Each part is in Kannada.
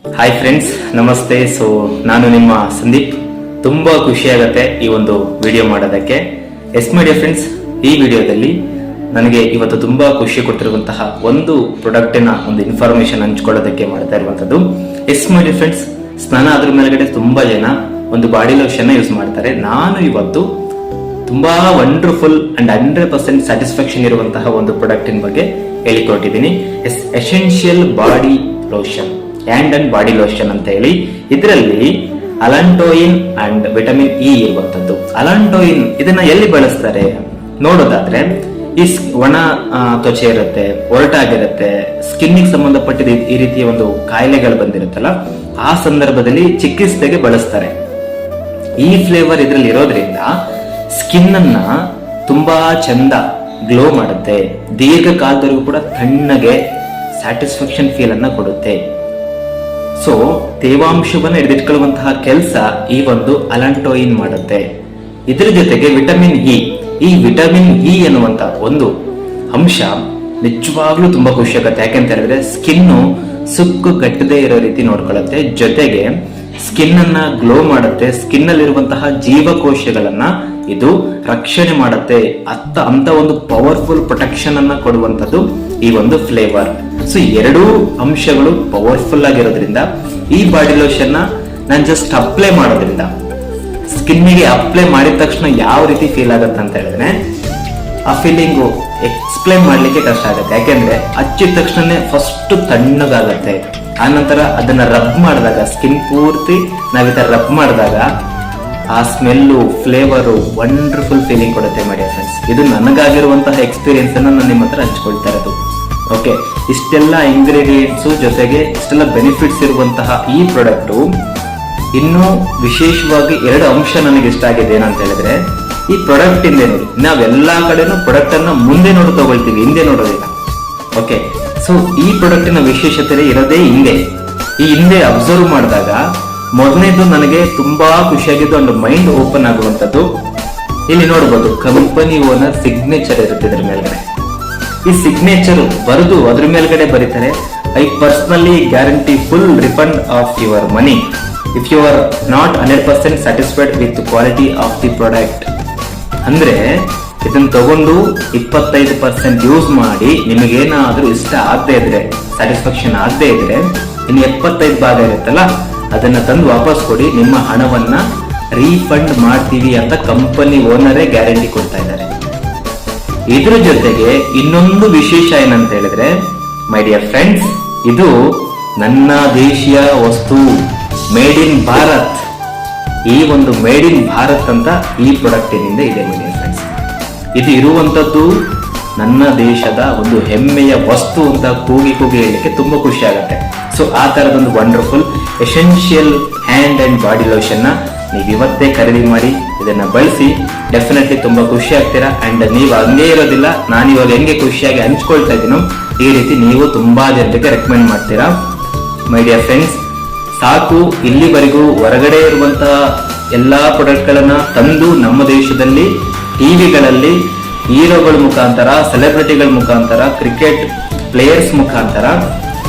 ಹಾಯ್ ಫ್ರೆಂಡ್ಸ್, ನಮಸ್ತೆ. ನಾನು ನಿಮ್ಮ ಸಂದೀಪ್. ತುಂಬಾ ಖುಷಿ ಆಗುತ್ತೆ ಈ ಒಂದು ವಿಡಿಯೋ ಮಾಡೋದಕ್ಕೆ. ಎಸ್ ಮೈ ಡಿಯರ್ ಫ್ರೆಂಡ್ಸ್, ಈ ವಿಡಿಯೋದಲ್ಲಿ ನನಗೆ ಇವತ್ತು ತುಂಬಾ ಖುಷಿ ಕೊಟ್ಟಿರುವಂತಹ ಒಂದು ಪ್ರಾಡಕ್ಟಿನ ಒಂದು ಇನ್ಫಾರ್ಮೇಶನ್ ಹಂಚ್ಕೊಳ್ಳೋದಕ್ಕೆ ಮಾಡ್ತಾ ಇರುವಂತದ್ದು. ಎಸ್ ಮೈ ಡಿಯರ್ ಫ್ರೆಂಡ್ಸ್, ಸ್ನಾನ ಅದ್ರ ಮೇಲ್ಗಡೆ ತುಂಬಾ ಜನ ಒಂದು ಬಾಡಿ ಲೋಷನ್ ಯೂಸ್ ಮಾಡ್ತಾರೆ. ನಾನು ಇವತ್ತು ತುಂಬಾ ವಂಡರ್ಫುಲ್ ಅಂಡ್ 100% ಸ್ಯಾಟಿಸ್ಫ್ಯಾಕ್ಷನ್ ಇರುವಂತಹ ಒಂದು ಪ್ರಾಡಕ್ಟಿನ ಬಗ್ಗೆ ಹೇಳಿಕೊಟ್ಟಿದ್ದೀನಿ. Essential body lotion hand and body lotion ಅಂತ ಹೇಳಿ. ಇದರಲ್ಲಿ ಅಲಾಂಟೋಯಿನ್ ಅಂಡ್ ವಿಟಮಿನ್ ಇ ಇರುವಂತದ್ದು. ಅಲಾಂಟೋಯಿನ್ ಇದನ್ನ ಎಲ್ಲಿ ಬಳಸ್ತಾರೆ ನೋಡೋದಾದ್ರೆ, ಈ ಒಣ ತ್ವಚೆ ಇರುತ್ತೆ, ಒರಟಾಗಿರುತ್ತೆ, ಸ್ಕಿನ್ನಿಗೆ ಸಂಬಂಧಪಟ್ಟಿದ ಈ ರೀತಿಯ ಒಂದು ಕಾಯಿಲೆಗಳು ಬಂದಿರುತ್ತಲ್ಲ, ಆ ಸಂದರ್ಭದಲ್ಲಿ ಚಿಕಿತ್ಸೆಗೆ ಬಳಸ್ತಾರೆ. ಈ ಫ್ಲೇವರ್ ಇದರಲ್ಲಿ ಇರೋದ್ರಿಂದ ಸ್ಕಿನ್ ಅನ್ನ ತುಂಬಾ ಚಂದ ಗ್ಲೋ ಮಾಡುತ್ತೆ. ದೀರ್ಘಕಾಲದವರೆಗೂ ಕೂಡ ತಣ್ಣಗೆ ಸ್ಯಾಟಿಸ್ಫ್ಯಾಕ್ಷನ್ ಫೀಲ್ ಅನ್ನ ಕೊಡುತ್ತೆ. ಸೊ ತೇವಾಂಶವನ್ನು ಹಿಡಿದಿಟ್ಕೊಳ್ಳುವಂತಹ ಕೆಲಸ ಈ ಒಂದು ಅಲಾಂಟೋಯಿನ್ ಮಾಡುತ್ತೆ. ಇದರ ಜೊತೆಗೆ ವಿಟಮಿನ್ ಇ, ಈ ವಿಟಮಿನ್ ಇ ಎನ್ನುವಂತ ಒಂದು ಅಂಶ ನಿಜವಾಗ್ಲೂ ತುಂಬಾ ಖುಷಿ ಆಗುತ್ತೆ. ಯಾಕೆಂತ ಹೇಳಿದ್ರೆ ಸ್ಕಿನ್ ಸುಕ್ಕು ಗಟ್ಟದೇ ಇರೋ ರೀತಿ ನೋಡ್ಕೊಳ್ಳುತ್ತೆ. ಜೊತೆಗೆ ಸ್ಕಿನ್ ಅನ್ನ ಗ್ಲೋ ಮಾಡುತ್ತೆ. ಸ್ಕಿನ್ ಅಲ್ಲಿರುವಂತಹ ಜೀವಕೋಶಗಳನ್ನ ಇದು ರಕ್ಷಣೆ ಮಾಡುತ್ತೆ. ಅಂತ ಒಂದು ಪವರ್ಫುಲ್ ಪ್ರೊಟೆಕ್ಷನ್ ಅನ್ನ ಕೊಡುವಂತದ್ದು ಈ ಒಂದು ಫ್ಲೇವರ್. ಸೊ ಎರಡೂ ಅಂಶಗಳು ಪವರ್ಫುಲ್ ಆಗಿರೋದ್ರಿಂದ ಈ ಬಾಡಿ ಲೋಷನ್ ನಾನು ಜಸ್ಟ್ ಅಪ್ಲೈ ಮಾಡೋದ್ರಿಂದ, ಸ್ಕಿನ್ನಿಗೆ ಅಪ್ಲೈ ಮಾಡಿದ ತಕ್ಷಣ ಯಾವ ರೀತಿ ಫೀಲ್ ಆಗುತ್ತೆ ಅಂತ ಹೇಳಿದ್ರೆ, ಆ ಫೀಲಿಂಗು ಎಕ್ಸ್ಪ್ಲೈನ್ ಮಾಡ್ಲಿಕ್ಕೆ ಕಷ್ಟ ಆಗುತ್ತೆ. ಯಾಕೆಂದ್ರೆ ಹಚ್ಚಿದ ತಕ್ಷಣ ಫಸ್ಟ್ ತಣ್ಣಗಾಗತ್ತೆ. ಆನಂತರ ಅದನ್ನ ರಬ್ ಮಾಡಿದಾಗ, ಸ್ಕಿನ್ ಪೂರ್ತಿ ನಾವೀತ ರಬ್ ಮಾಡಿದಾಗ ಆ ಸ್ಮೆಲ್ಲು, ಫ್ಲೇವರು ವಂಡರ್ಫುಲ್ ಫೀಲಿಂಗ್ ಕೊಡುತ್ತೆ ಮೈ ಡಿಯರ್ ಫ್ರೆಂಡ್ಸ್. ಇದು ನನಗಾಗಿರುವಂತಹ ಎಕ್ಸ್ಪೀರಿಯನ್ಸ್ ಅನ್ನ ನಾನು ನಿಮ್ಮ ಹತ್ರ ಹಂಚ್ಕೊಳ್ತಾ ಇರೋದು. ಓಕೆ, ಇಷ್ಟೆಲ್ಲ ಇಂಗ್ರೀಡಿಯೆಂಟ್ಸ್ ಜೊತೆಗೆ ಇಷ್ಟೆಲ್ಲ ಬೆನಿಫಿಟ್ಸ್ ಇರುವಂತಹ ಈ ಪ್ರಾಡಕ್ಟ್ ಇನ್ನೂ ವಿಶೇಷವಾಗಿ ಎರಡು ಅಂಶ ನನಗೆ ಇಷ್ಟ ಆಗಿದೆ. ಏನಂತ ಹೇಳಿದ್ರೆ, ಈ ಪ್ರಾಡಕ್ಟ್ ಹಿಂದೆ ನೋಡಿ, ನಾವೆಲ್ಲಾ ಕಡೆನೂ ಪ್ರಾಡಕ್ಟ್ ಅನ್ನ ಮುಂದೆ ನೋಡಿ ತಗೊಳ್ತೀವಿ, ಹಿಂದೆ ನೋಡೋದಿಲ್ಲ. ಓಕೆ, ಸೊ ಈ ಪ್ರಾಡಕ್ಟಿನ ವಿಶೇಷತೆ ಇರೋದೇ ಹಿಂದೆ. ಈ ಹಿಂದೆ ಅಬ್ಸರ್ವ್ ಮಾಡಿದಾಗ ಮೊದಲನೇದು ನನಗೆ ತುಂಬಾ ಖುಷಿಯಾಗಿದ್ದು ಒಂದು ಮೈಂಡ್ ಓಪನ್ ಆಗುವಂತದ್ದು. ಇಲ್ಲಿ ನೋಡಬಹುದು, ಕಂಪನಿ ಓನರ್ ಸಿಗ್ನೇಚರ್ ಇರುತ್ತೆ ಇದ್ರ ಮೇಲ್ಗಡೆ. ಈ ಸಿಗ್ನೇಚರ್ ಬರೆದು ಅದ್ರ ಮೇಲ್ಗಡೆ ಬರೀತಾರೆ, I personally guarantee full refund of your money if you are not 100% satisfied with quality of the product. ಅಂದ್ರೆ ಇದನ್ನ ತಗೊಂಡು 25% ಯೂಸ್ ಮಾಡಿ ನಿಮಗೇನಾದ್ರೂ ಇಷ್ಟ ಆಗದೆ ಇದ್ರೆ, ಸ್ಯಾಟಿಸ್ಫ್ಯಾಕ್ಷನ್ ಆಗದೆ ಇದ್ರೆ, ಇನ್ನು 75 ಭಾಗ ಇರುತ್ತಲ್ಲ ಅದನ್ನ ತಂದು ವಾಪಸ್ ಕೊಡಿ, ನಿಮ್ಮ ಹಣವನ್ನ ರೀಫಂಡ್ ಮಾಡ್ತೀವಿ ಅಂತ ಕಂಪನಿ ಓನರೇ ಗ್ಯಾರಂಟಿ ಕೊಡ್ತಾ ಇದ್ದಾರೆ. ಇದ್ರ ಜೊತೆಗೆ ಇನ್ನೊಂದು ವಿಶೇಷ ಏನಂತ ಹೇಳಿದ್ರೆ, ಮೈ ಡಿಯರ್ ಫ್ರೆಂಡ್ಸ್, ಇದು ನನ್ನ ದೇಶೀಯ ವಸ್ತು, ಮೇಡ್ ಇನ್ ಭಾರತ್. ಈ ಒಂದು ಮೇಡ್ ಇನ್ ಭಾರತ್ ಅಂತ ಈ ಪ್ರಾಡಕ್ಟಿನಿಂದ ಇದೆ ಮೈ ಡಿಯರ್ ಫ್ರೆಂಡ್ಸ್. ಇದು ಇರುವಂತದ್ದು ನನ್ನ ದೇಶದ ಒಂದು ಹೆಮ್ಮೆಯ ವಸ್ತು ಅಂತ ಕೂಗಿ ಹೇಳಲಿಕ್ಕೆ ತುಂಬಾ ಖುಷಿ ಆಗುತ್ತೆ. ಸೊ ಆ ತರದೊಂದು wonderful essential hand and body lotion ನೀವು ಇವತ್ತೇ ಖರೀದಿ ಮಾಡಿ ಇದನ್ನ ಬಳಸಿ. ಡೆಫಿನೆಟ್ಲಿ ತುಂಬಾ ಖುಷಿ ಆಗ್ತೀರಾ. ಅಂಡ್ ನೀವು ಹಂಗೆ ಇರೋದಿಲ್ಲ, ನಾನು ಇವಾಗ ಹೆಂಗೆ ಖುಷಿಯಾಗಿ ಹಂಚ್ಕೊಳ್ತಾ ಇದ್ದೀನೋ ಈ ರೀತಿ ನೀವು ತುಂಬಾ ಜನರಿಗೆ ರೆಕಮೆಂಡ್ ಮಾಡ್ತೀರಾ. ಮೈ ಡಿಯರ್ ಫ್ರೆಂಡ್ಸ್, ಸಾಕು ಇಲ್ಲಿವರೆಗೂ ಹೊರಗಡೆ ಇರುವಂತಹ ಎಲ್ಲಾ ಪ್ರಾಡಕ್ಟ್ ಗಳನ್ನ ತಂದು ನಮ್ಮ ದೇಶದಲ್ಲಿ ಟಿವಿಗಳಲ್ಲಿ ಹೀರೋಗಳ ಮುಖಾಂತರ, ಸೆಲೆಬ್ರಿಟಿಗಳ ಮುಖಾಂತರ, ಕ್ರಿಕೆಟ್ ಪ್ಲೇಯರ್ಸ್ ಮುಖಾಂತರ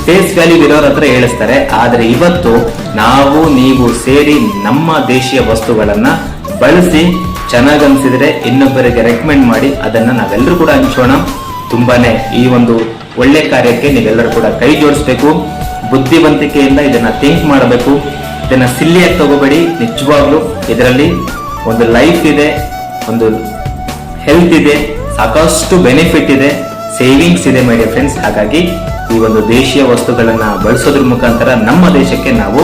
ಫೇಸ್ ವ್ಯಾಲ್ಯೂ ಇರೋರ ಹತ್ರ ಹೇಳಿಸ್ತಾರೆ. ಆದ್ರೆ ಇವತ್ತು ನಾವು ನೀವು ಸೇರಿ ನಮ್ಮ ದೇಶೀಯ ವಸ್ತುಗಳನ್ನ ಬಳಸಿ ಚೆನ್ನಾಗನ್ಸಿದ್ರೆ ಇನ್ನೊಬ್ಬರಿಗೆ ರೆಕಮೆಂಡ್ ಮಾಡಿ ಅದನ್ನ ನಾವೆಲ್ಲರೂ ಕೂಡ ಹಂಚೋಣ. ತುಂಬಾನೇ ಈ ಒಂದು ಒಳ್ಳೆ ಕಾರ್ಯಕ್ಕೆ ನೀವೆಲ್ಲರೂ ಕೂಡ ಕೈ ಜೋಡಿಸ್ಬೇಕು. ಬುದ್ಧಿವಂತಿಕೆಯಿಂದ ಇದನ್ನ ಥಿಂಕ್ ಮಾಡಬೇಕು. ಇದನ್ನ ಸಿಲ್ಲಿಯಾಗಿ ತಗೋಬೇಡಿ. ನಿಜವಾಗ್ಲೂ ಇದರಲ್ಲಿ ಒಂದು ಲೈಫ್ ಇದೆ, ಒಂದು ಹೆಲ್ತ್ ಇದೆ, ಸಾಕಷ್ಟು ಬೆನಿಫಿಟ್ ಇದೆ, ಸೇವಿಂಗ್ಸ್ ಇದೆ ಮೈ ಡಿಯರ್ ಫ್ರೆಂಡ್ಸ್. ಹಾಗಾಗಿ ಈ ಒಂದು ದೇಶೀಯ ವಸ್ತುಗಳನ್ನ ಬಳಸೋದ್ರ ಮುಖಾಂತರ ನಮ್ಮ ದೇಶಕ್ಕೆ ನಾವು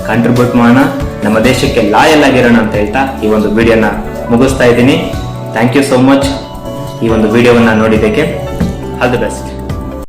ಕಾಂಟ್ರಿಬ್ಯೂಟ್ ಮಾಡೋಣ, ನಮ್ಮ ದೇಶಕ್ಕೆ ಲಾಯಲ್ ಆಗಿರೋಣ ಅಂತ ಹೇಳ್ತಾ ಈ ಒಂದು ವಿಡಿಯೋನ ಮುಗಿಸ್ತಾ ಇದ್ದೀನಿ. ಥ್ಯಾಂಕ್ ಯು ಸೋ ಮಚ್ ಈ ಒಂದು ವಿಡಿಯೋವನ್ನ ನೋಡಿದ್ದಕ್ಕೆ. All the best.